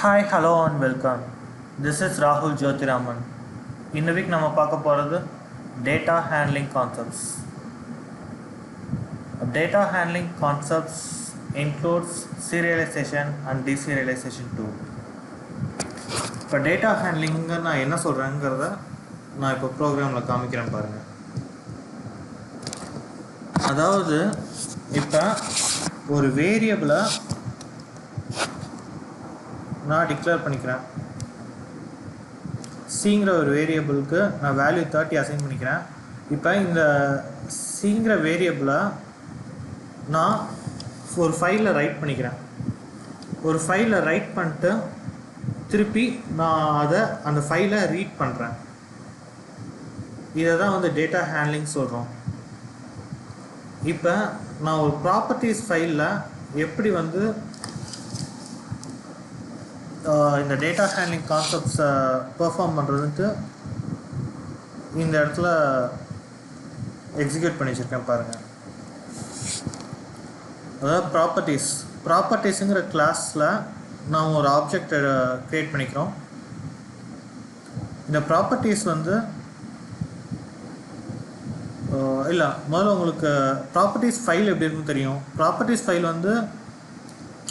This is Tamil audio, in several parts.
Hi, hello and welcome. This is Rahul Jyotiraman. In the week, நம்ம பார்க்க போகிறது data handling concepts. Data handling concepts includes serialization and deserialization too. இப்போ டேட்டா ஹேண்ட்லிங்கு நான் என்ன சொல்கிறேங்கிறத நான் இப்போ ப்ரோக்ராமில் காமிக்கிறேன் பாருங்கள். அதாவது இப்போ ஒரு வேரியபிளை நான் டிக்ளேர் பண்ணிக்கிறேன். சிங்கிற ஒரு வேரியபிளுக்கு நான் வேல்யூ 30 அசைன் பண்ணிக்கிறேன். இப்போ இந்த சிங்கிற வேரியபிளை நான் ஒரு ஃபைலில் ரைட் பண்ணிக்கிறேன். ஒரு ஃபைலில் ரைட் பண்ணிட்டு திருப்பி நான் அந்த ஃபைலை ரீட் பண்ணுறேன். இதை தான் வந்து டேட்டா ஹேண்ட்லிங் சொல்கிறோம். இப்போ நான் ஒரு ப்ராப்பர்ட்டிஸ் ஃபைலில் எப்படி வந்து இந்த டேட்டா ஹேண்ட்லிங் கான்செப்ட்ஸை பெர்ஃபார்ம் பண்ணுறதுன்ட்டு இந்த இடத்துல எக்ஸிக்யூட் பண்ணி வச்சுருக்கேன் பாருங்கள். அதாவது ப்ராப்பர்ட்டிஸுங்கிற கிளாஸில் நாம் ஒரு ஆப்ஜெக்ட் க்ரியேட் பண்ணிக்கிறோம். இந்த ப்ராப்பர்ட்டிஸ் வந்து முதல்ல உங்களுக்கு ப்ராப்பர்ட்டிஸ் ஃபைல் எப்படி இருக்குன்னு தெரியும். ப்ராப்பர்ட்டிஸ் ஃபைல் வந்து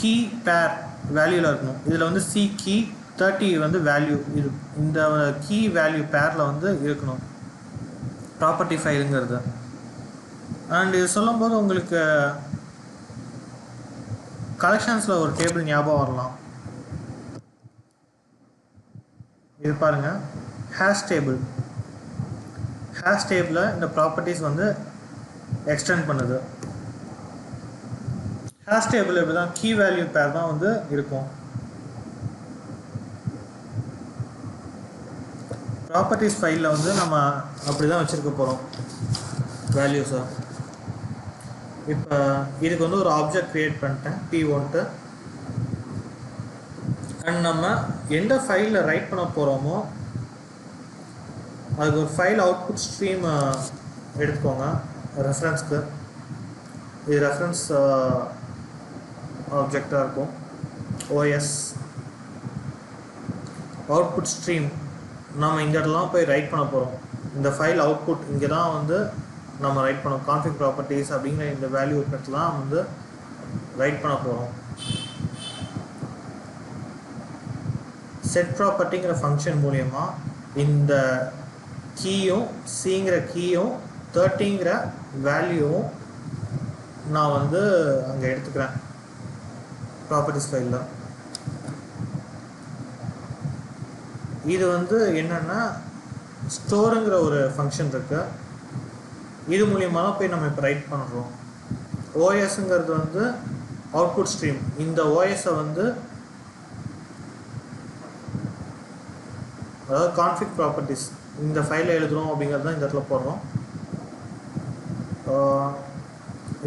கீ பேர் வேல்யூவில் இருக்கணும். இதில் வந்து சி கீ 30 வந்து வேல்யூ இது இந்த கீ வேல்யூ பேரில் வந்து இருக்கணும் ப்ராப்பர்ட்டி ஃபைலுங்கிறது. அண்ட் இது சொல்லும்போது உங்களுக்கு கலெக்ஷன்ஸில் ஒரு டேபிள் ஞாபகம் வரலாம். இது பாருங்கள், ஹேஷ் டேபிளில் இந்த ப்ராப்பர்ட்டிஸ் வந்து எக்ஸ்டெண்ட் பண்ணுது. ஹேஷ் டேபிள் எப்படி தான் கீ வேல்யூ பேர் தான் வந்து இருக்கும். ப்ராப்பர்ட்டிஸ் ஃபைலில் வந்து நம்ம அப்படி தான் வச்சுருக்க போகிறோம் வேல்யூஸை. இப்போ இதுக்கு வந்து ஒரு ஆப்ஜெக்ட் க்ரியேட் பண்ணிட்டேன் P1. அண்ட் நம்ம எந்த ஃபைலில் ரைட் பண்ண போகிறோமோ அதுக்கு ஒரு ஃபைல் அவுட்புட் ஸ்ட்ரீம் எடுத்துக்கோங்க ரெஃபரன்ஸ்க்கு. இது ரெஃபரன்ஸ் ஆப்ஜெக்டாக இருக்கும். OS அவுட்புட் ஸ்ட்ரீம் நம்ம இந்த இடத்துலாம் போய் ரைட் பண்ண போகிறோம். இந்த ஃபைல் அவுட்புட் இங்கே தான் வந்து நம்ம ரைட் பண்ணோம். கான்ஃபிக் ப்ராப்பர்ட்டிஸ் அப்படிங்கிற இந்த வேல்யூ இருக்கிறதுலாம் வந்து ரைட் பண்ண போகிறோம். செட் ப்ராப்பர்ட்டிங்கிற ஃபங்க்ஷன் மூலயமா இந்த கீயும் சிங்கிற கீயும் 30ங்கிற வேல்யூவும் நான் வந்து அங்கே எடுத்துக்கிறேன் ப்ராப்பர்ட்டிஸ் ஃபைலில். இது வந்து என்னென்னா ஸ்டோருங்கிற ஒரு ஃபங்க்ஷன் இருக்குது. இது மூலியமாக தான் போய் நம்ம இப்போ ரைட் பண்ணுறோம். ஓஎஸ்ங்கிறது வந்து அவுட்புட் ஸ்ட்ரீம். இந்த ஓஎஸை வந்து அதாவது கான்ஃபிக் ப்ராப்பர்ட்டிஸ் இந்த ஃபைலில் எழுதுகிறோம் அப்படிங்கிறது தான் இந்த இடத்துல போடுறோம்.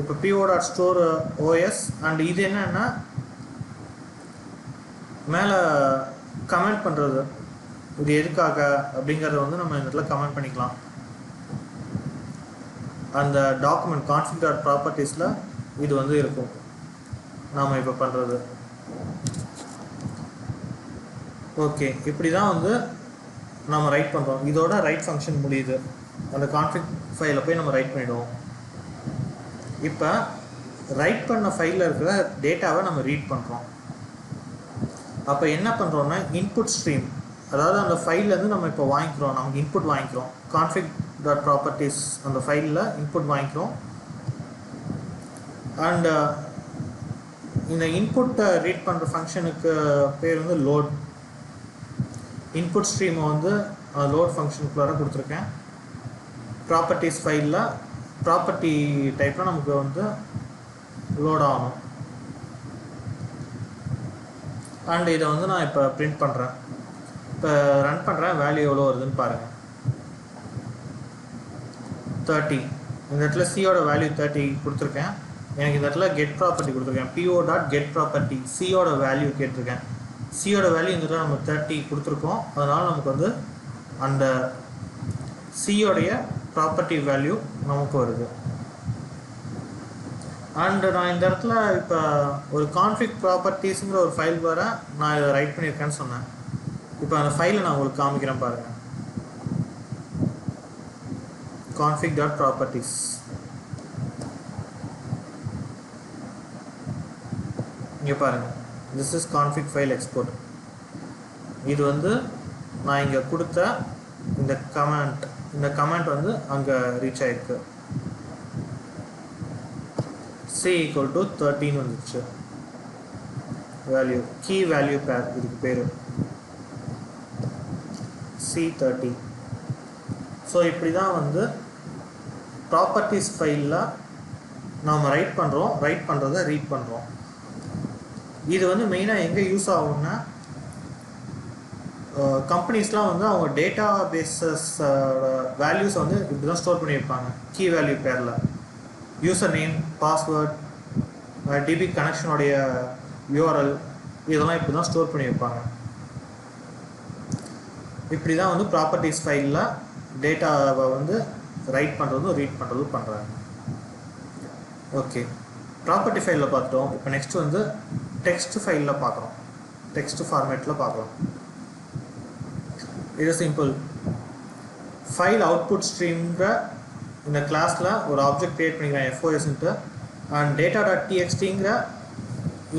இப்போ PO.store OS அண்ட் இது என்னன்னா மேலே கமெண்ட் பண்ணுறது. இது எதுக்காக அப்படிங்கிறத வந்து நம்ம இந்த இடத்துல கமெண்ட் பண்ணிக்கலாம். அந்த டாக்குமெண்ட் config.propertiesல இது வந்து இருக்கும் நாம் இப்போ பண்ணுறது. ஓகே, இப்படி தான் வந்து நம்ம ரைட் பண்ணுறோம். இதோட ரைட் ஃபங்க்ஷன் முடியுது. அந்த கான்ஃபிக் ஃபைலை போய் நம்ம ரைட் பண்ணிவிடுவோம். இப்போ ரைட் பண்ண ஃபைலில் இருக்கிற டேட்டாவை நம்ம ரீட் பண்ணுறோம். அப்போ என்ன பண்ணுறோன்னா இன்புட் ஸ்ட்ரீம், அதாவது அந்த ஃபைல்லேருந்து நம்ம இப்போ வாங்கிக்கிறோம். நமக்கு இன்புட் வாங்கிக்கிறோம். config.properties அந்த ஃபைலில் இன்புட் வாங்கிக்கிறோம். அண்டு இந்த இன்புட்டை ரீட் பண்ணுற ஃபங்க்ஷனுக்கு பேர் வந்து லோட். இன்புட் ஸ்ட்ரீமை வந்து லோட் ஃபங்க்ஷனுக்குள்ளார கொடுத்துருக்கேன். ப்ராப்பர்ட்டிஸ் ஃபைலில் ப்ராப்பர்ட்டி டைப்பில் நமக்கு வந்து லோட் ஆகணும். அண்ட் இதை வந்து நான் இப்போ பிரிண்ட் பண்ணுறேன். இப்போ ரன் பண்ணுறேன். வேல்யூ எவ்வளோ வருதுன்னு பாருங்கள். 30. இந்த இடத்துல சியோட வேல்யூ 30 கொடுத்துருக்கேன். எனக்கு இந்த இடத்துல கெட் ப்ராப்பர்ட்டி கொடுத்துருக்கேன். PO.getProperty சியோட வேல்யூ கேட்டிருக்கேன். சியோட வேல்யூ இந்த இடத்துல நம்ம 30 கொடுத்துருக்கோம். அதனால் நமக்கு வந்து அந்த சியோடைய ப்ராப்பர்ட்டி வேல்யூ நமக்கு வருது. அண்ட் நான் இந்த இடத்துல இப்போ ஒரு கான்ஃபிக் ப்ராப்பர்ட்டிஸுங்கிற ஒரு ஃபைல் வர நான் இதை ரைட் பண்ணியிருக்கேன்னு சொன்னேன். இப்போ அந்த ஃபைலை நான் உங்களுக்கு காமிக்கிறேன் பாருங்கள். config.properties இங்கே பாருங்கள், this is config file export. இது வந்து நான் இங்கே கொடுத்த இந்த கமெண்ட் வந்து அங்கே ரீச் ஆகிருக்கு. c = 13 வந்துச்சு வேல்யூ, கீ வேல்யூ பேர், இதுக்கு பேர் C13. ஸோ இப்படி தான் வந்து ப்ராப்பர்ட்டிஸ் ஃபைலில் நாம் ரைட் பண்ணுறதை ரீட் பண்ணுறோம். இது வந்து மெயினாக எங்கே யூஸ் ஆகும்னா, கம்பெனிஸ்லாம் வந்து அவங்க டேட்டா பேஸஸ் வேல்யூஸை வந்து இப்படி தான் ஸ்டோர் பண்ணியிருப்பாங்க. கீ வேல்யூ பேரில் யூசர் நேம், பாஸ்வேர்ட், டிபி கனெக்ஷனுடைய யூஆர்எல் இதெல்லாம் இப்படி தான் ஸ்டோர் பண்ணியிருப்பாங்க. இப்படி தான் வந்து ப்ராப்பர்ட்டிஸ் ஃபைலில் டேட்டாவை வந்து ரைட் பண்ணுறதும் ரீட் பண்ணுறதும் பண்ணுறாங்க. ஓகே, ப்ராப்பர்ட்டி ஃபைலில் பார்த்துட்டோம். இப்போ நெக்ஸ்ட் வந்து டெக்ஸ்ட் ஃபைலில் பார்க்குறோம், டெக்ஸ்ட் ஃபார்மேட்டில் பார்க்கலாம். இது சிம்பிள். ஃபைல் அவுட்புட் ஸ்ட்ரீம்ங்கிற இந்த கிளாஸில் ஒரு ஆப்ஜெக்ட் க்ரியேட் பண்ணிக்கிறேன் FOSன்ட்டு, அண்ட் data.txtங்கிற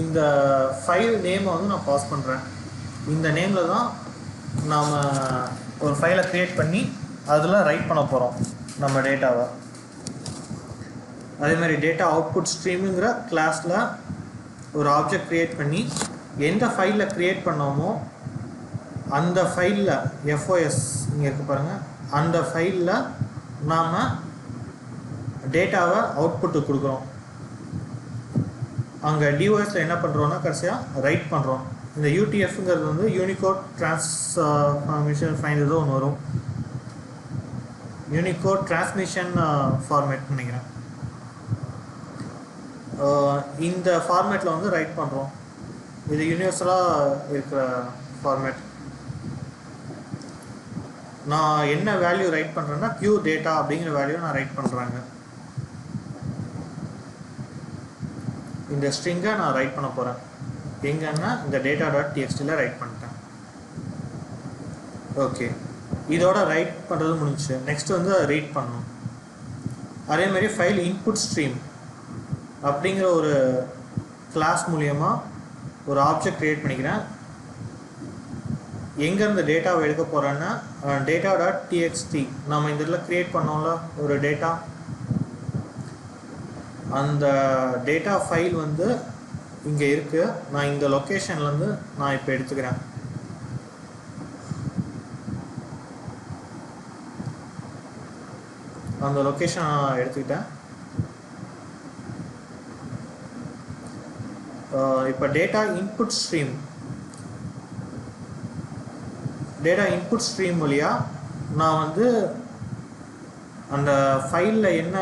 இந்த ஃபைல் நேமை வந்து நான் பாஸ் பண்ணுறேன். இந்த நேமில் தான் நாம் ஒரு ஃபைலை க்ரியேட் பண்ணி அதில் ரைட் பண்ண போகிறோம் நம்ம டேட்டாவை. அதேமாதிரி டேட்டா அவுட்புட் ஸ்ட்ரீமுங்கிற கிளாஸில் ஒரு ஆப்ஜெக்ட் க்ரியேட் பண்ணி எந்த ஃபைலில் க்ரியேட் பண்ணோமோ அந்த ஃபைலில் FOS இங்கே இருக்குது பாருங்கள், அந்த ஃபைலில் நாம் டேட்டாவை அவுட்புட்டு கொடுக்குறோம். அங்கே DOSல என்ன பண்ணுறோன்னா கடைசியாக ரைட் பண்ணுறோம். இந்த UTF-ங்கிறது வந்து யூனிகோட் ட்ரான்ஸ்மிஷன் ஃபைண்ட் ஏதோ ஒன்று வரும், யூனிகோட் டிரான்ஸ்மிஷன் ஃபார்மேட் நினைக்கிறேன். இந்த ஃபார்மேட்டில் வந்து ரைட் பண்ணுறோம். இது யூனிவர்சலாக இருக்கிற ஃபார்மேட். நான் என்ன வேல்யூ ரைட் பண்ணுறேன்னா பியூர் டேட்டா அப்படிங்கிற வேல்யூ நான் ரைட் பண்ணுறாங்க. இந்த ஸ்ட்ரிங்கை நான் ரைட் பண்ண போகிறேன் எங்கன்னா இந்த data.txtல ரைட் பண்ணிட்டேன். ஓகே, இதோட ரைட் பண்ணுறது முடிஞ்சு. நெக்ஸ்ட் வந்து அதை ரீட் பண்ணணும். அதேமாதிரி ஃபைல் இன்புட் ஸ்ட்ரீம் அப்படிங்கிற ஒரு கிளாஸ் மூலியமாக ஒரு ஆப்ஜெக்ட் க்ரியேட் பண்ணிக்கிறேன். எங்கேருந்து டேட்டாவை எடுக்க போகிறேன்னா data.txt நம்ம இந்த இதில் க்ரியேட் பண்ணோம்ல ஒரு டேட்டா, அந்த டேட்டா ஃபைல் வந்து இங்கே இருக்குது. நான் இந்த லொக்கேஷன்லேருந்து நான் இப்போ எடுத்துக்கிறேன். அந்த லொக்கேஷன் நான் எடுத்துக்கிட்டேன். இப்போ டேட்டா இன்புட் ஸ்ட்ரீம் வழியாக நான் வந்து அந்த ஃபைலில் என்ன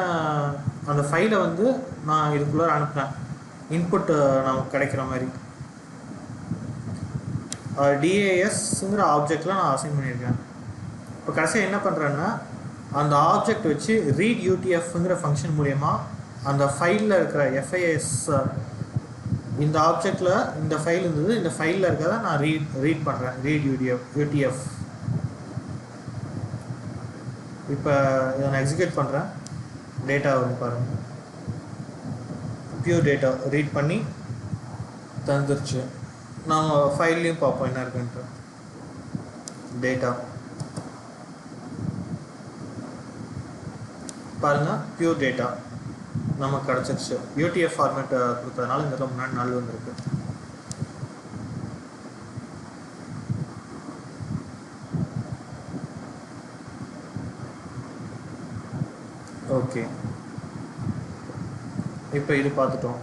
அந்த ஃபைலை வந்து நான் இதுக்குள்ளே அனுப்புகிறேன். இன்புட் நமக்கு கிடைக்கிற மாதிரி DASங்கிற ஆப்ஜெக்டில் நான் அசைன் பண்ணியிருக்கேன். இப்போ கடைசியாக என்ன பண்ணுறேன்னா அந்த ஆப்ஜெக்ட் வச்சு ரீட் UTFங்கிற ஃபங்க்ஷன் மூலயமா அந்த ஃபைலில் இருக்கிற FIS இந்த ஆப்ஜெக்டில் இந்த ஃபைல் இருந்தது, இந்த ஃபைலில் இருக்கிறத நான் ரீட் பண்ணுறேன், ரீட் UTF. இப்போ இதை நான் எக்ஸிக்யூட் பண்ணுறேன். டேட்டா வரும் பாருங்கள், பியூர் டேட்டா ரீட் பண்ணி தந்துருச்சு. நாம் ஃபைல்லையும் பார்ப்போம் என்ன இருக்குன்ட்டு. டேட்டா பாருங்கள், பியூர் டேட்டா நமக்கு கிடச்சிருச்சு. UTF ஃபார்மேட் கொடுத்ததுனால இந்த இடத்துல முன்னாடி நல் வந்திருக்கு. ஓகே, இப்போ இது பார்த்துட்டோம்.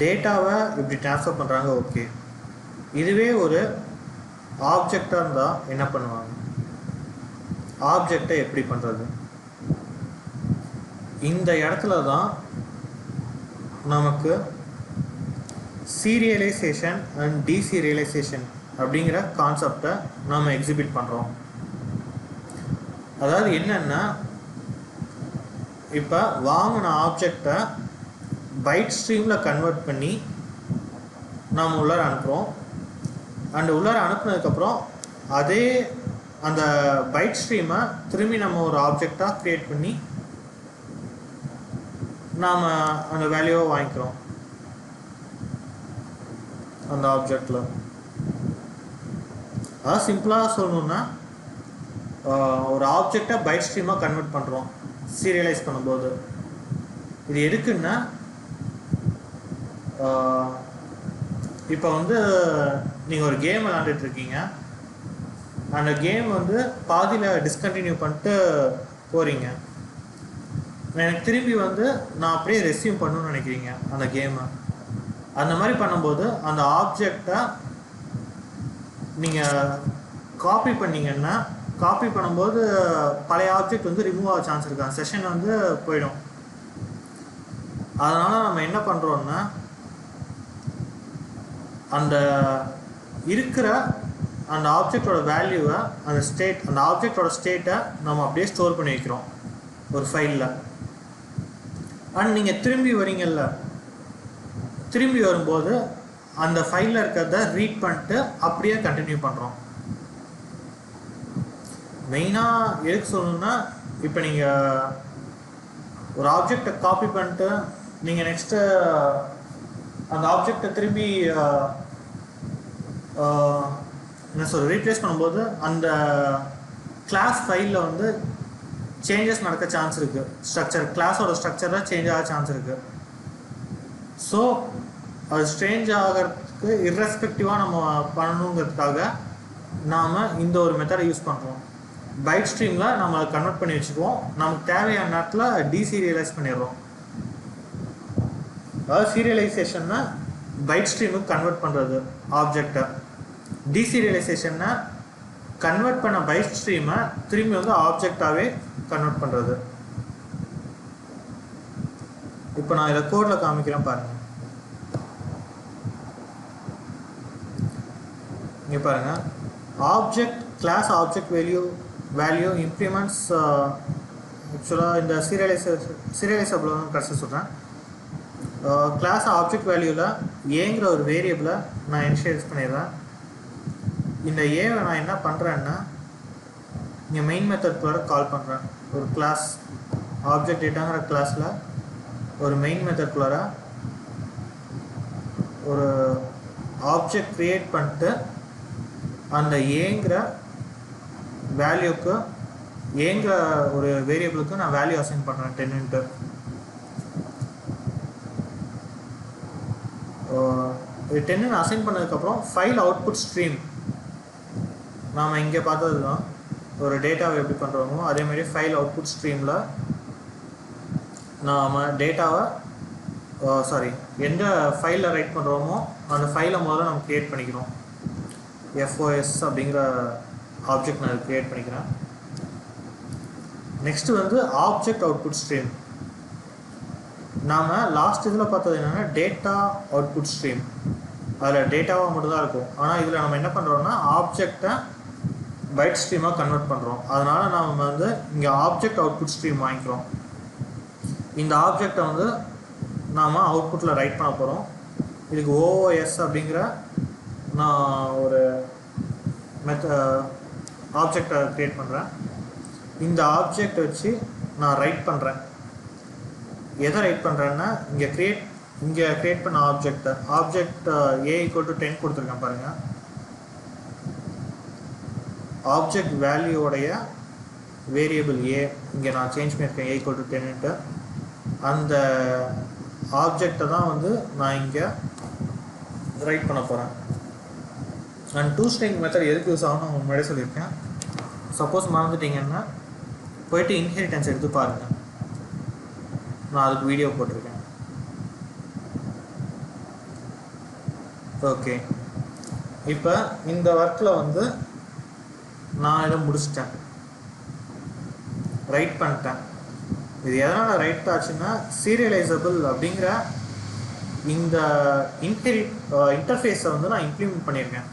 டேட்டாவை இப்படி ட்ரான்ஸ்ஃபர் பண்ணுறாங்க. ஓகே, இதுவே ஒரு ஆப்ஜெக்டாக இருந்தால் என்ன பண்ணுவாங்க? ஆப்ஜெக்டை எப்படி பண்ணுறது? இந்த இடத்துல தான் நமக்கு சீரியலைசேஷன் அண்ட் டீசீரியலைசேஷன் அப்படிங்கிற கான்செப்டை நாம் எக்ஸிபிட் பண்ணுறோம். அதாவது என்னென்னா இப்போ வாங்கின ஆப்ஜெக்டை பைட் ஸ்ட்ரீமில் கன்வெர்ட் பண்ணி நாம் உள்ளார அனுப்புகிறோம். அண்ட் உள்ளார அனுப்புனதுக்கப்புறம் அதே அந்த பைட் ஸ்ட்ரீமை திரும்பி நம்ம ஒரு ஆப்ஜெக்டாக க்ரியேட் பண்ணி நாம் அந்த வேல்யூவை வாங்கிக்கிறோம் அந்த ஆப்ஜெக்டில். அதாவது சிம்பிளாக சொல்லணுன்னா ஒரு ஆப்ஜெக்டை பைட் ஸ்ட்ரீமாக கன்வெர்ட் பண்ணுறோம் சீரியலைஸ் பண்ணும்போது. இது எதுக்குன்னா இப்போ வந்து நீங்கள் ஒரு கேம் விளாண்டுட்ருக்கீங்க, அந்த கேம் வந்து பாதியில் டிஸ்கண்டினியூ பண்ணிட்டு போகிறீங்க. எனக்கு திரும்பி வந்து நான் அப்படியே ரெஸ்யூம் பண்ணணும்னு நினைக்கிறீங்க அந்த கேமை. அந்த மாதிரி பண்ணும்போது அந்த ஆப்ஜெக்டை நீங்கள் காப்பி பண்ணிங்கன்னா, காப்பி பண்ணும்போது பழைய ஆப்ஜெக்ட் வந்து ரிமூவ் ஆக சான்ஸ் இருக்கு, அந்த செஷன் வந்து போயிடும். அதனால் நம்ம என்ன பண்ணுறோன்னா அந்த இருக்கிற அந்த ஆப்ஜெக்டோட வேல்யூவை அந்த ஆப்ஜெக்டோட ஸ்டேட்டை நம்ம அப்படியே ஸ்டோர் பண்ணி வைக்கிறோம் ஒரு ஃபைலில். அண்ட் நீங்கள் திரும்பி வரீங்கல்ல, திரும்பி வரும்போது அந்த ஃபைலில் இருக்கிறத ரீட் பண்ணிட்டு அப்படியே கண்டினியூ பண்ணுறோம். மெயினாக எதுக்கு சொல்லணும்னா, இப்போ நீங்கள் ஒரு ஆப்ஜெக்டை காப்பி பண்ணிட்டு நீங்கள் நெக்ஸ்ட்டு அந்த ஆப்ஜெக்டை திரும்பி என்ன ரீப்ளேஸ் பண்ணும்போது அந்த கிளாஸ் ஃபைலில் வந்து சேஞ்சஸ் நடக்க சான்ஸ் இருக்குது. கிளாஸோட ஸ்ட்ரக்சரில் சேஞ்ச் ஆக சான்ஸ் இருக்குது. ஸோ அது சேஞ்ச் ஆகிறதுக்கு இர்ரெஸ்பெக்டிவாக நம்ம பண்ணணுங்கிறதுக்காக நாம் இந்த ஒரு மெத்தடை யூஸ் பண்ணுறோம். பைட் ஸ்ட்ரீமில் நம்ம கன்வெர்ட் பண்ணி வச்சுக்குவோம், நமக்கு தேவையான நேரத்தில் டீசீரியலைஸ் பண்ணிடுறோம். அதாவது சீரியலைசேஷன்னா பைட் ஸ்ட்ரீமுக்கு கன்வெர்ட் பண்ணுறது ஆப்ஜெக்டை, டீசீரியலைசேஷன்னா கன்வெர்ட் பண்ண பைட் ஸ்ட்ரீமை திரும்பி வந்து ஆப்ஜெக்டாகவே கன்வெர்ட் பண்ணுறது. இப்போ நான் இதை கோடில் காமிக்கிறேன் பாருங்கள். இங்கே பாருங்கள், object class object value implements. ஆக்சுவலாக இந்த சீரியலைசபிள் கடைசி சொல்கிறேன். கிளாஸ் ஆப்ஜெக்ட் வேல்யூவில் ஏங்கிற ஒரு வேரியபிளை நான் இனிஷியலைஸ் பண்ணிடுறேன். இந்த ஏவை நான் என்ன பண்ணுறேன்னா, இங்கே மெயின் மெத்தட் கால் பண்ணுறேன். ஒரு கிளாஸ் ஆப்ஜெக்ட் டேட்டாங்கிற கிளாஸில் ஒரு மெயின் மெத்தட்குள்ளார ஒரு ஆப்ஜெக்ட் க்ரியேட் பண்ணிட்டு அந்த ஏங்கிற வேல்யூக்கு ஏங்கிற ஒரு வேரியபிளுக்கு நான் வேல்யூ அசைன் பண்ணுறேன் 10 இது 10 அசைன் பண்ணதுக்கப்புறம் ஃபைல் அவுட்புட் ஸ்ட்ரீம் நாம் இங்கே பார்த்தது தான். ஒரு டேட்டாவை எப்படி பண்ணுறோமோ அதேமாதிரி ஃபைல் அவுட்புட் ஸ்ட்ரீமில் நாம் டேட்டாவை எந்த ஃபைலில் ரைட் பண்ணுறோமோ அந்த ஃபைலை முதல்ல நம்ம க்ரியேட் பண்ணிக்கிறோம். FOS அப்படிங்கிற ஆப்ஜெக்ட் நான் க்ரியேட் பண்ணிக்கிறேன். நெக்ஸ்ட்டு வந்து ஆப்ஜெக்ட் அவுட்புட் ஸ்ட்ரீம். நாம் லாஸ்ட் இதில் பார்த்தது என்னென்னா டேட்டா அவுட்புட் ஸ்ட்ரீம், அதில் டேட்டாவாக மட்டும்தான் இருக்கும். ஆனால் இதில் நம்ம என்ன பண்ணுறோம்னா ஆப்ஜெக்டை பைட் ஸ்ட்ரீமாக கன்வெர்ட் பண்ணுறோம். அதனால் நாம் வந்து இங்கே ஆப்ஜெக்ட் அவுட்புட் ஸ்ட்ரீம் வாங்கிக்கிறோம். இந்த ஆப்ஜெக்டை வந்து நாம் அவுட்புட்டில் ரைட் பண்ண போகிறோம். இதுக்கு OOS அப்படிங்கிற நான் ஒரு ஆப்ஜெக்டை க்ரியேட் பண்ணுறேன். இந்த ஆப்ஜெக்ட் வச்சு நான் ரைட் பண்ணுறேன். எதை ரைட் பண்ணுறேன்னா இங்கே க்ரியேட் பண்ண ஆப்ஜெக்ட் A = 10 கொடுத்துருக்கேன் பாருங்கள். ஆப்ஜெக்ட் வேல்யூவோடைய வேரியபிள் A இங்கே நான் சேஞ்ச் பண்ணியிருக்கேன் A = 10. அந்த ஆப்ஜெக்டை தான் வந்து நான் இங்கே ரைட் பண்ண போகிறேன். அண்ட் டூஸ்ட்ரிங் மெத்தட் எதுக்கு யூஸ் ஆகணும் முன்னாடியே சொல்லியிருக்கேன். சப்போஸ் மறந்துட்டிங்கன்னா போய்ட்டு இன்ஹெரிட்டன்ஸ் எடுத்து பாருங்கள், நான் அதுக்கு வீடியோ போட்டிருக்கேன். ஓகே, இப்போ இந்த ஒர்க்கில் வந்து நான் இதை முடிச்சிட்டேன், ரைட் பண்ணிட்டேன். இது எதனால் ரைட் ஆச்சுன்னா சீரியலைசபிள் அப்படிங்கிற இந்த இன்டர்ஃபேஸை வந்து நான் இம்ப்ளிமெண்ட் பண்ணியிருக்கேன்.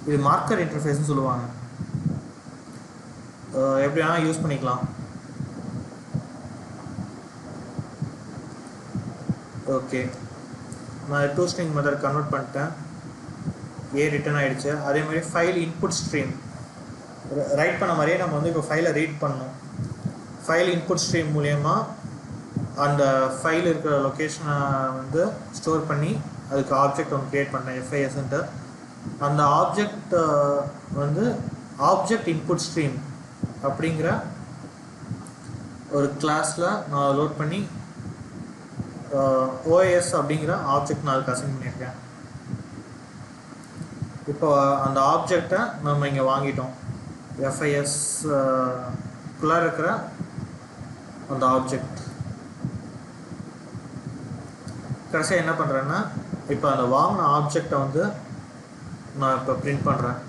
இது மார்க்கர் இன்டர்ஃபேஸ்னு சொல்லுவாங்க. எப்படி வேணால் யூஸ் பண்ணிக்கலாம். ஓகே, நான் டூ ஸ்ட்ரிங் மெத்தட் கன்வெர்ட் பண்ணிட்டேன். ஏ ரிட்டர்ன் ஆகிடுச்சு. அதே மாதிரி ஃபைல் இன்புட் ஸ்ட்ரீம் ரைட் பண்ண மாதிரியே நம்ம வந்து இப்போ ஃபைலை ரீட் பண்ணணும். ஃபைல் இன்புட் ஸ்ட்ரீம் மூலயமா அந்த ஃபைல் இருக்கிற லொக்கேஷனை வந்து ஸ்டோர் பண்ணி அதுக்கு ஆப்ஜெக்ட் ஒன்று க்ரியேட் பண்ணேன், FISன்ட்டு. அந்த ஆப்ஜெக்ட் வந்து ஆப்ஜெக்ட் இன்புட் ஸ்ட்ரீம் அப்படிங்கிற ஒரு கிளாஸில் நான் லோட் பண்ணி OS அப்படிங்கிற ஆப்ஜெக்ட் நான் அதுக்கு அசைன் பண்ணியிருக்கேன். இப்போ அந்த ஆப்ஜெக்டை நம்ம இங்கே வாங்கிட்டோம். FIS குள்ளே இருக்கிற அந்த ஆப்ஜெக்ட் கடைசியாக என்ன பண்ணுறேன்னா, இப்போ அந்த வாங்கின ஆப்ஜெக்டை வந்து நான் இப்போ பிரிண்ட் பண்ணுறேன்.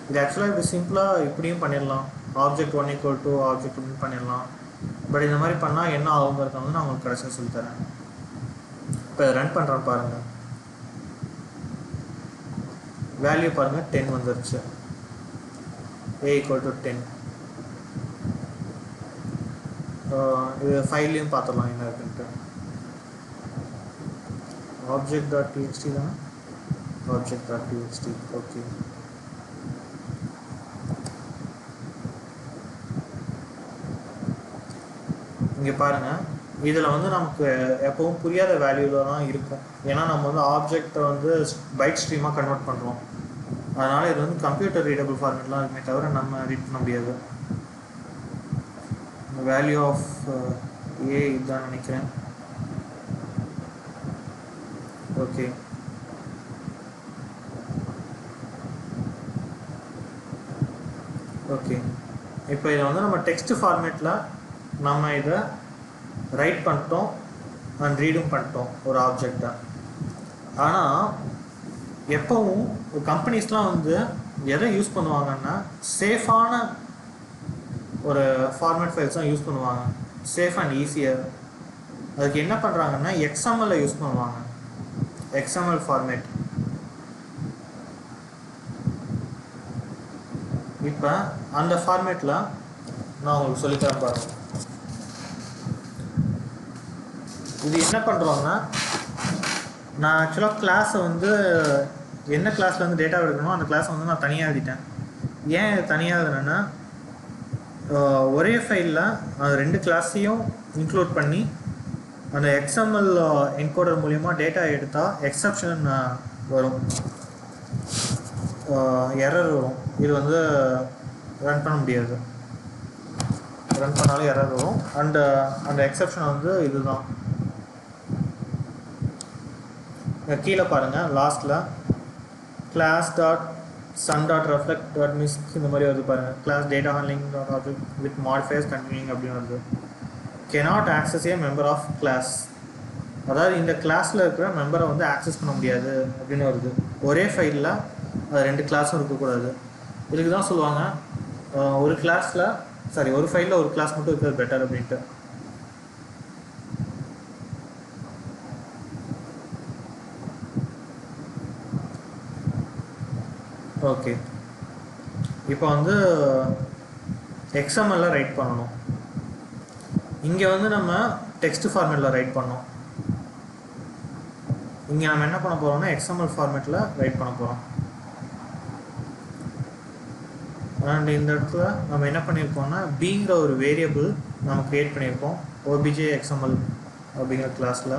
இது ஆக்சுவலாக இப்படி சிம்பிளாக இப்படியும் பண்ணிடலாம். ஆப்ஜெக்ட் 1 = ஆப்ஜெக்ட் பிரிண்ட் பண்ணிடலாம். பட் இந்த மாதிரி பண்ணால் என்ன ஆகுங்கிறத வந்து நான் உங்களுக்கு கடைசியாக சொல்லித்தரேன். இப்போ ரன் பண்ணுறேன் பாருங்கள். வேல்யூ பாருங்கள் 10 வந்துருச்சு. A = 10. இது ஃபைல்லையும் பார்த்துடலாம் என்ன இருக்குன்ட்டு. object.txt தானே, object.txt. ஓகே, இங்கே பாருங்கள். இதில் வந்து நமக்கு எப்பவும் புரியாத வேல்யூவில் தான் இருக்கும். ஏன்னா நம்ம வந்து ஆப்ஜெக்டை வந்து பைட் ஸ்ட்ரீமாக கன்வெர்ட் பண்ணுறோம். அதனால் இது வந்து கம்ப்யூட்டர் ரீடபிள் ஃபார்மேட்லாம் இருக்குமே தவிர நம்ம ரீட் பண்ண முடியாது. வேல்யூ ஆஃப் A இதுதான் நினைக்கிறேன். Okay, okay. இப்போ இதை வந்து நம்ம டெக்ஸ்ட் ஃபார்மேட்டில் நம்ம இதை ரைட் பண்ணிட்டோம் அண்ட் ரீடும் பண்ணிட்டோம் ஒரு ஆப்ஜெக்டை. ஆனால் எப்பவும் கம்பெனிஸ்லாம் வந்து எதை யூஸ் பண்ணுவாங்கன்னா சேஃபான ஒரு ஃபார்மேட் ஃபைல்ஸ் தான் யூஸ் பண்ணுவாங்க. Safe and easier. அதுக்கு என்ன பண்ணுறாங்கன்னா XML யூஸ் பண்ணுவாங்க. XML format. இப்போ அந்த ஃபார்மேட்டில் நான் உங்களுக்கு சொல்லித்தரேன் பாருங்கள். இது என்ன பண்ணுறோன்னா, நான் ஆக்சுவலாக கிளாஸை வந்து என்ன கிளாஸில் வந்து டேட்டா எடுக்கணுமோ அந்த கிளாஸை வந்து நான் தனியாக எழுதிட்டேன். ஏன் இது தனியாக எழுதுனேன்னா, ஒரே ஃபைலில் அது 2 கிளாஸையும் இன்க்ளூட் பண்ணி அந்த XML என்கோடர் மூலிமா டேட்டா எடுத்தால் எக்ஸப்ஷன் வரும், எரர் வரும். இது வந்து ரன் பண்ண முடியாது. ரன் பண்ணாலும் எரர் வரும். அந்த எக்ஸப்ஷன் வந்து இதுதான். கீழே பாருங்கள், லாஸ்ட்டில் class.sun.reflect.misc இந்த மாதிரி வருது பாருங்கள். Class data handling object with modifiers continuing அப்படின்னு வருது. cannot access a member of class. அதாவது இந்த கிளாஸில் இருக்கிற மெம்பரை வந்து ஆக்சஸ் பண்ண முடியாது அப்படின்னு வருது. ஒரே ஃபைலில் அது 2 கிளாஸும் இருக்கக்கூடாது. இதுக்கு தான் சொல்லுவாங்க ஒரு ஃபைலில் ஒரு கிளாஸ் மட்டும் இருக்கிறது பெட்டர் அப்படின்ட்டு. ஓகே, இப்போ வந்து XML ரைட் பண்ணணும். இங்கே வந்து நம்ம டெக்ஸ்ட் ஃபார்மேட்டில் ரைட் பண்ணோம். இங்கே நம்ம என்ன பண்ண போகிறோம்னா XML ஃபார்மேட்டில் ரைட் பண்ண போகிறோம். அண்ட் இந்த இடத்துல நம்ம என்ன பண்ணியிருக்கோம்னா பிங்கிற ஒரு வேரியபிள் நம்ம க்ரியேட் பண்ணியிருக்கோம் OBJ XML அப்படிங்கிற கிளாஸில்.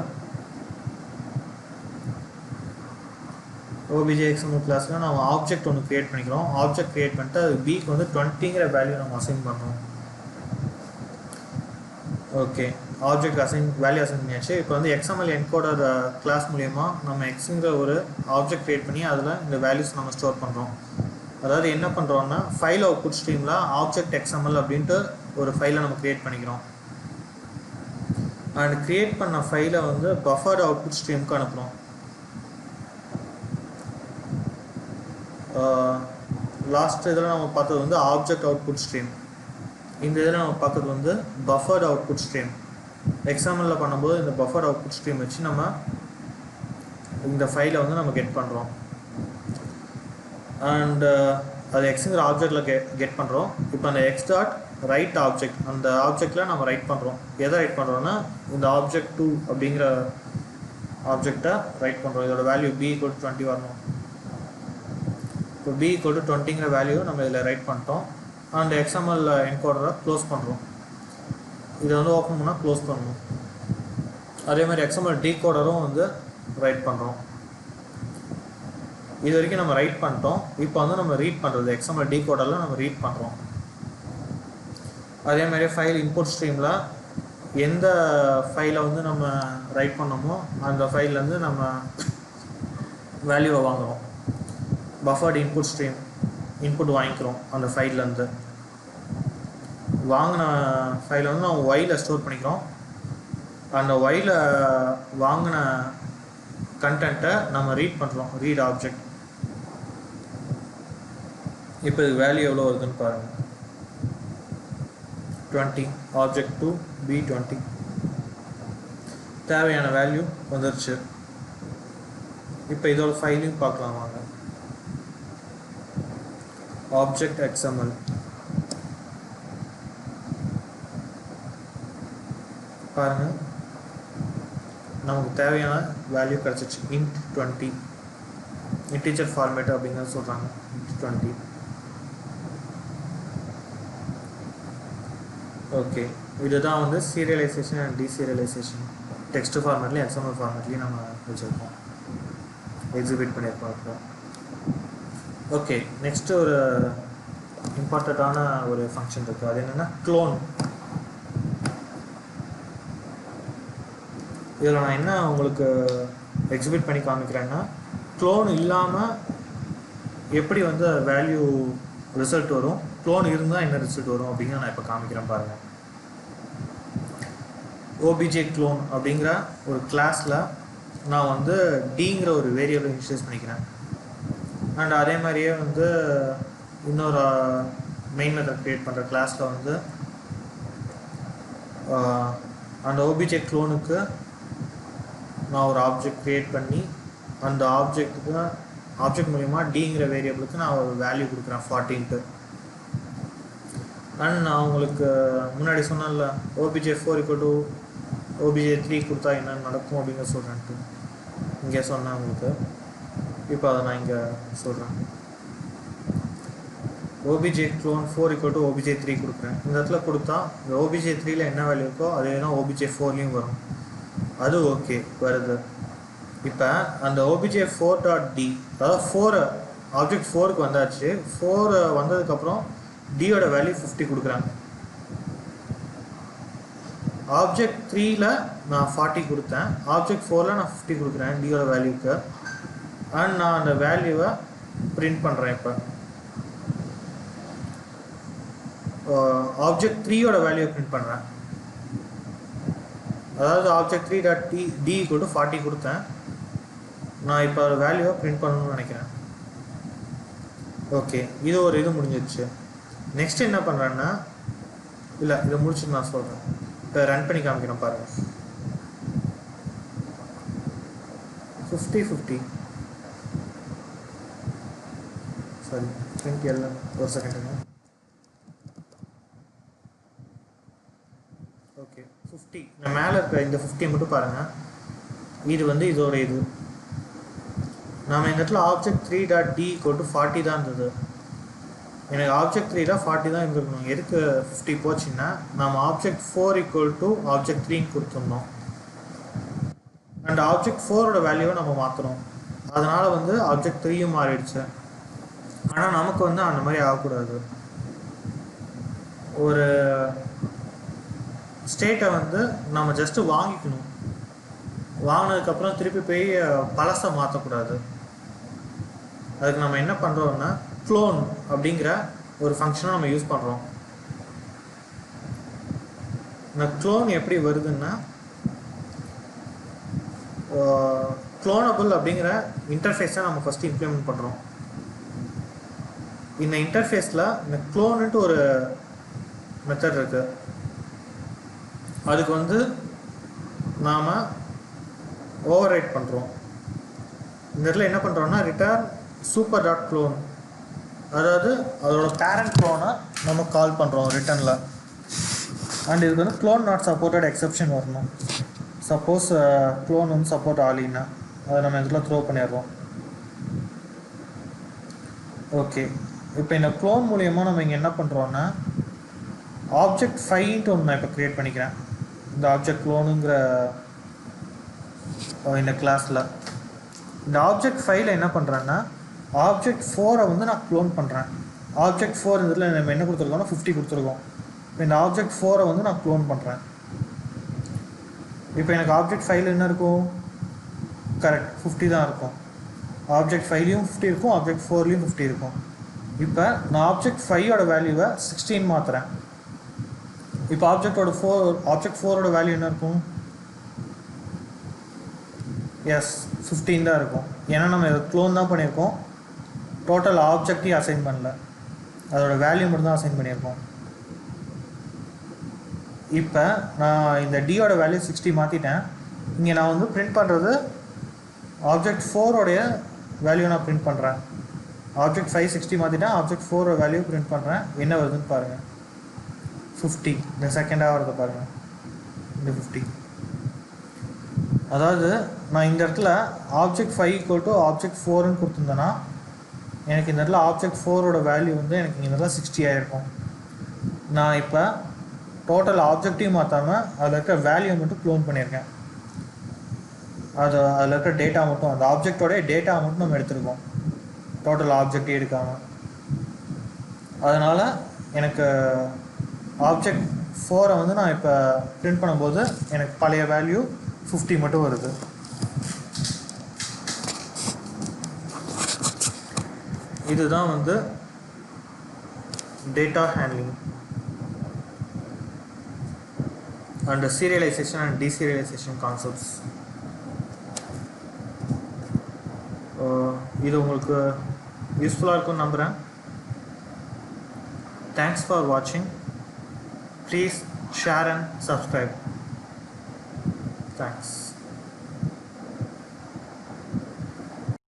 OBJ XML கிளாஸில் நம்ம ஆப்ஜெக்ட் ஒன்று க்ரியேட் பண்ணிக்கிறோம். ஆப்ஜெக்ட் க்ரியேட் பண்ணிட்டு அது பிக்கு வந்து 20ங்கிற வேல்யூ நம்ம அசைன் பண்ணுறோம். ஓகே, ஆப்ஜெக்ட் வேல்யூ அசைன் பண்ணியாச்சு. இப்போ வந்து XML என்கோடர் கிளாஸ் மூலயமா நம்ம எக்ஸுங்கிற ஒரு ஆப்ஜெக்ட் க்ரியேட் பண்ணி அதில் இந்த வேல்யூஸ் நம்ம ஸ்டோர் பண்ணுறோம். அதாவது என்ன பண்ணுறோன்னா ஃபைல் அவுட்புட் ஸ்ட்ரீமில் ஆப்ஜெக்ட் XML அப்படின்ட்டு ஒரு ஃபைலை நம்ம க்ரியேட் பண்ணிக்கிறோம். அண்ட் க்ரியேட் பண்ண ஃபைலை வந்து பஃபர்டு அவுட்புட் ஸ்ட்ரீமுக்கு அனுப்புகிறோம். லாஸ்ட் இதில் நம்ம பார்த்தது வந்து ஆப்ஜெக்ட் அவுட்புட் ஸ்ட்ரீம். இந்த இதில் நம்ம பார்த்தது வந்து பஃபர்டு அவுட்புட் ஸ்ட்ரீம். XML பண்ணும்போது இந்த பஃபர்டு அவுட்புட் ஸ்ட்ரீம் வச்சு நம்ம இந்த ஃபைலை வந்து நம்ம கெட் பண்ணுறோம். அண்ட் அது எக்ஸுங்கிற ஆப்ஜெக்டில் கெட் பண்ணுறோம். இப்போ அந்த x டாட் ரைட் ஆப்ஜெக்ட், அந்த ஆப்ஜெக்டில் நம்ம ரைட் பண்ணுறோம். எதை ரைட் பண்ணுறோன்னா இந்த ஆப்ஜெக்ட் 2 அப்படிங்கிற ஆப்ஜெக்டை ரைட் பண்ணுறோம். இதோட வேல்யூ b = 20 வரணும். இப்போ b = 20ங்கிற வேல்யூ நம்ம இதில் ரைட் பண்ணிட்டோம். அண்ட் XML என்கோடரை க்ளோஸ் பண்ணுறோம். இதை வந்து ஓப்பன் பண்ணால் க்ளோஸ் பண்ணணும். அதே மாதிரி XML டீகோடரும் வந்து ரைட் பண்ணுறோம். இது வரைக்கும் நம்ம ரைட் பண்ணிட்டோம். இப்போ வந்து நம்ம ரீட் பண்ணுறது XML டீகோடரில் நம்ம ரீட் பண்ணுறோம். அதே மாதிரி ஃபைல் இன்புட் ஸ்ட்ரீமில் எந்த ஃபைலை வந்து நம்ம ரைட் பண்ணோமோ அந்த ஃபைல்லேருந்து நம்ம வேல்யூவை வாங்குகிறோம். பஃபர்டு இன்புட் ஸ்ட்ரீம் இன்புட் வாங்கிக்கிறோம். அந்த ஃபைல்லேருந்து வாங்கின ஃபைலை வந்து நம்ம ஒயில் ஸ்டோர் பண்ணிக்கிறோம். அந்த ஒயில் வாங்கின கண்டென்ட்டை நம்ம ரீட் பண்ணுறோம், ரீட் ஆப்ஜெக்ட். இப்போ இது வேல்யூ எவ்வளோ வருதுன்னு பாருங்கள். 20 ஆப்ஜெக்ட் 2 B20 தேவையான வேல்யூ வந்துருச்சு. இப்போ இதோட ஃபைலையும் பார்க்கலாம் வாங்க. ஆப்ஜெக்ட் XML பாருங்கள், நமக்கு தேவையான வேல்யூ கிடச்சிச்சு. int 20 இன்டிஜர் ஃபார்மேட் அப்படிங்கிறத சொல்கிறாங்க. int 20 okay. இதுதான் வந்து சீரியலைசேஷன் அண்ட் டீசீரியலைசேஷன். டெக்ஸ்ட் ஃபார்மேட்லேயும் XML ஃபார்மேட்லேயும் நம்ம வச்சுருக்கோம், எக்ஸிபிட் பண்ணியிருக்கோம். ஓகே, நெக்ஸ்ட்டு ஒரு இம்பார்ட்டண்ட்டான ஒரு ஃபங்க்ஷன் இருக்குது. அது என்னென்னா க்ளோன். இதில் நான் என்ன உங்களுக்கு எக்ஸிபிட் பண்ணி காமிக்கிறேன்னா, க்ளோன் இல்லாமல் எப்படி வந்து வேல்யூ ரிசல்ட் வரும், க்ளோன் இருந்தால் என்ன ரிசல்ட் வரும் அப்படிங்கிற நான் இப்போ காமிக்கிறேன் பாருங்கள். OBJ க்ளோன் அப்படிங்கிற ஒரு கிளாஸில் நான் வந்து டிங்கிற ஒரு வேரியபிள் இனிஷியலைஸ் பண்ணிக்கிறேன். அண்ட் அதே மாதிரியே வந்து இன்னொரு மெயின் மெத்தட் க்ரியேட் பண்ணுற கிளாஸில் வந்து அந்த OBJ க்ளோனுக்கு நான் ஒரு ஆப்ஜெக்ட் க்ரியேட் பண்ணி அந்த ஆப்ஜெக்ட் மூலிமா டிங்கிற வேரியபிளுக்கு நான் ஒரு வேல்யூ கொடுக்குறேன் 14. அண்ட் நான் உங்களுக்கு முன்னாடி சொன்னேன்ல OBJ4 = OBJ3 கொடுத்தா என்ன நடக்கும் அப்படிங்கிற சொல்கிறேன்ட்டு இங்கே சொன்னேன் உங்களுக்கு. இப்போ அதை நான் இங்கே சொல்கிறேன். OBJ clone 4 = OBJ3 கொடுக்குறேன். இந்த இடத்துல கொடுத்தா இந்த OBJ3ல என்ன வேல்யூ இருக்கோ அதே தான் OBJ4லையும் வரும். அது ஓகே வருது. இப்போ அந்த OBJ4.d அதாவது 4 ஆப்ஜெக்ட் 4க்கு வந்தாச்சு. 4 வந்ததுக்கப்புறம் டியோட வேல்யூ 50 கொடுக்குறாங்க. ஆப்ஜெக்ட் 3ல நான் 40 கொடுத்தேன், ஆப்ஜெக்ட் 4ல நான் 50 கொடுக்குறேன் டியோட வேல்யூக்கு. அண்ட் நான் அந்த வேல்யூவை பிரிண்ட் பண்ணுறேன். இப்போ ஆப்ஜெக்ட் 3யோட வேல்யூவை பிரிண்ட் பண்ணுறேன். அதாவது ஆப்ஜெக்ட் 3.d = 40 கொடுத்தேன். நான் இப்போ வேல்யூவை பிரிண்ட் பண்ணணும்னு நினைக்கிறேன். ஓகே, இது ஒரு இது முடிஞ்சிடுச்சு. நெக்ஸ்ட் என்ன பண்ணுறேன்னா, இல்லை இதை முடிச்சுட்டு நான் சொல்கிறேன். இப்போ ரன் பண்ணி காமிக்கிறேன் பாருங்கள். 50 சாரி 20 எல்லாம் ஒரு செகண்டுங்க. ஓகே 50 நான் மேலே இருக்க இந்த 50 மட்டும் பாருங்கள். இது வந்து இதோட இது நாம் இந்த இடத்துல ஆப்ஜெக்ட் 3.d = 40 தான் இருந்தது. எனக்கு ஆப்ஜெக்ட் 3ல 40 தான் இருந்திருக்கணும். எதுக்கு 50 போச்சுன்னா நம்ம ஆப்ஜெக்ட் 4 = ஆப்ஜெக்ட் 3ன்னு கொடுத்துருந்தோம். அண்ட் ஆப்ஜெக்ட் 4ஓட வேல்யூவை நம்ம மாற்றுறோம். அதனால் வந்து ஆப்ஜெக்ட் 3யும் மாறிடுச்சு. ஆனால் நமக்கு வந்து அந்த மாதிரி ஆகக்கூடாது. ஒரு ஸ்டேட்டை வந்து நம்ம ஜஸ்ட்டு வாங்கிக்கணும். வாங்கினதுக்கப்புறம் திருப்பி போய் பழசை மாற்றக்கூடாது. அதுக்கு நம்ம என்ன பண்ணுறோம்னா க்ளோன் அப்படிங்கிற ஒரு ஃபங்க்ஷனை நம்ம யூஸ் பண்ணுறோம். இந்த க்ளோன் எப்படி வருதுன்னா, க்ளோனபிள் அப்படிங்கிற இன்டர்ஃபேஸை நம்ம ஃபஸ்ட்டு இம்ப்ளிமெண்ட் பண்ணுறோம். இந்த இன்டர்ஃபேஸில் இந்த க்ளோனுன்ட்டு ஒரு மெத்தட் இருக்குது. அதுக்கு வந்து நாம் ஓவர் ரைட் பண்ணுறோம். இந்த இடத்துல என்ன பண்ணுறோம்னா ரிட்டர்ன் super.clone, அதாவது அதோட பேரண்ட் க்ளோனை நம்ம கால் பண்ணுறோம் ரிட்டனில். அண்ட் இதுக்கு வந்து க்ளோன் நாட் சப்போர்ட்டட் எக்ஸப்ஷன் வரணும். சப்போஸ் க்ளோன் வந்து சப்போர்ட் ஆகலின்னா அதை நம்ம இதில் த்ரோ பண்ணிடுறோம். ஓகே, இப்போ இந்த க்ளோன் மூலியமாக நம்ம இங்கே என்ன பண்ணுறோன்னா ஆப்ஜெக்ட் 5ன்ட்டு ஒன்று நான் இப்போ க்ரியேட் பண்ணிக்கிறேன். இந்த ஆப்ஜெக்ட் க்ளோனுங்கிற இந்த கிளாஸில் இந்த ஆப்ஜெக்ட் 5ல் என்ன பண்ணுறேன்னா ஆப்ஜெக்ட் 4 வந்து நான் க்ளோன் பண்ணுறேன். ஆப்ஜெக்ட் 4 இதில் நம்ம என்ன கொடுத்துருக்கோம்னா 50 கொடுத்துருக்கோம். இப்போ இந்த ஆப்ஜெக்ட் 4 வந்து நான் க்ளோன் பண்ணுறேன். இப்போ எனக்கு ஆப்ஜெக்ட் 5ல் என்ன இருக்கும்? கரெக்ட் 50 தான் இருக்கும். ஆப்ஜெக்ட் 5லையும் 50 இருக்கும், ஆப்ஜெக்ட் 4லையும் 50 இருக்கும். இப்போ நான் ஆப்ஜெக்ட் 5ஓட வேல்யூவை 16 மாற்றுறேன். இப்போ ஆப்ஜெக்ட் 4ஓட வேல்யூ என்ன இருக்கும்? எஸ் 15 தான் இருக்கும். ஏன்னா நம்ம இதை க்ளோன் தான் பண்ணியிருக்கோம், டோட்டல் ஆப்ஜெக்டையும் அசைன் பண்ணல, அதோட வேல்யூ மட்டும் தான் அசைன் பண்ணியிருக்கோம். இப்போ நான் இந்த டியோட வேல்யூ 60 மாற்றிட்டேன். இங்கே நான் வந்து பிரிண்ட் பண்ணுறது ஆப்ஜெக்ட் 4ஓடைய வேல்யூ நான் பிரிண்ட் பண்ணுறேன். ஆப்ஜெக்ட் 5 60 மாற்றிட்டேன், ஆப்ஜெக்ட் 4ஓட வேல்யூ பிரிண்ட் பண்ணுறேன். என்ன வருதுன்னு பாருங்கள், 50. இந்த செகண்டாக வருது பாருங்கள், இந்த 50. அதாவது நான் இந்த இடத்துல ஆப்ஜெக்ட் 5 = ஆப்ஜெக்ட் 4ன்னு கொடுத்துருந்தேன்னா எனக்கு இந்த இடத்துல ஆப்ஜெக்ட் 4ஓட வேல்யூ வந்து எனக்கு இந்த இடத்துல 60 ஆகிருக்கும். நான் இப்போ டோட்டல் ஆப்ஜெக்டையும் மாற்றாமல் அதில் இருக்கிற வேல்யூ மட்டும் க்ளோன் பண்ணியிருக்கேன். அதில் இருக்கிற டேட்டா மட்டும், அந்த ஆப்ஜெக்டோடைய டேட்டா மட்டும் நம்ம எடுத்துருக்கோம், டோட்டல் ஆப்ஜெக்டே எடுக்காமல். அதனால் எனக்கு ஆப்ஜெக்ட் 4 வந்து நான் இப்போ பிரிண்ட் பண்ணும்போது எனக்கு பழைய வேல்யூ 50 மட்டும் வருது. இதுதான் வந்து data handling and serialisation and deserialisation concepts. இது உங்களுக்கு யூஸ்ஃபுல்லாக இருக்கும்னு நம்புகிறேன். தேங்க்ஸ் ஃபார் வாட்சிங். Please share and subscribe. Thanks.